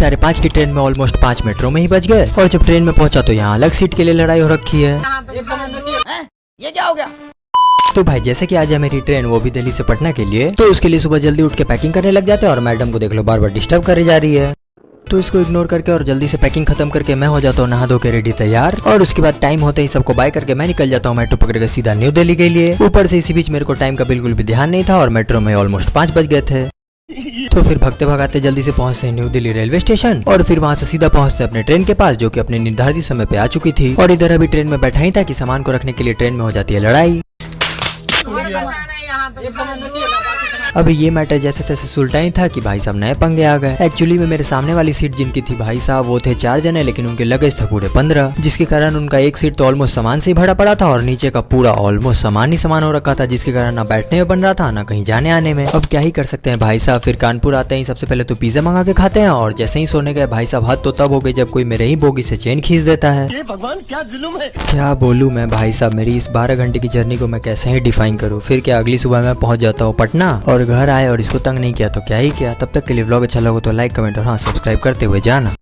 साढ़े 5 की ट्रेन में ऑलमोस्ट 5 मेट्रो में ही बच गए। और जब ट्रेन में पहुंचा तो यहाँ अलग सीट के लिए लड़ाई हो रखी है। ये क्या हो गया? तो भाई जैसे कि आज है मेरी ट्रेन, वो भी दिल्ली से पटना के लिए, तो उसके लिए सुबह जल्दी उठ के पैकिंग करने लग जाते हैं और मैडम को देख लो बार बार डिस्टर्ब करे जा रही है। तो इसको इग्नोर करके और जल्दी से पैकिंग खत्म करके मैं हो जाता हूँ नहा धो के रेडी तैयार। और उसके बाद टाइम होते ही सबको बाय करके मैं निकल जाता हूँ मेट्रो पकड़ के सीधा न्यू दिल्ली के लिए। ऊपर से इसी बीच मेरे को टाइम का बिल्कुल भी ध्यान नहीं था और मेट्रो में ऑलमोस्ट 5 बज गए थे। तो फिर भगते भगाते जल्दी से पहुंचते न्यू दिल्ली रेलवे स्टेशन और फिर वहां से सीधा पहुंचते अपने ट्रेन के पास, जो कि अपने निर्धारित समय पे आ चुकी थी। और इधर अभी ट्रेन में बैठा ही था कि सामान को रखने के लिए ट्रेन में हो जाती है लड़ाई। अभी ये मैटर जैसे तैसे सुलटा ही था कि भाई साहब नए पंगे आ गए। एक्चुअली में मेरे सामने वाली सीट जिनकी थी भाई साहब वो थे 4 जने, लेकिन उनके लगेज थे पूरे 15, जिसके कारण उनका एक सीट तो ऑलमोस्ट सामान से ही भरा पड़ा था और नीचे का पूरा ऑलमोस्ट सामान ही सामान हो रखा था, जिसके कारण ना बैठने में बन रहा था ना कहीं जाने आने में। अब क्या ही कर सकते हैं भाई साहब। फिर कानपुर आते ही सबसे पहले तो पिज्जा मंगा के खाते हैं और जैसे ही सोने गए भाई साहब हद तो तब हो गई जब कोई मेरे ही बोगी से चेन खींच देता है। ये भगवान क्या जुल्म है। क्या बोलूं मैं भाई साहब, मेरी इस 12 घंटे की जर्नी को मैं कैसे ही डिफाइन करूं। फिर क्या अगली सुबह मैं पहुंच जाता हूं पटना और घर आए और इसको तंग नहीं किया तो क्या ही किया। तब तक के लिए व्लॉग अच्छा लगा तो लाइक कमेंट और हाँ सब्सक्राइब करते हुए जाना।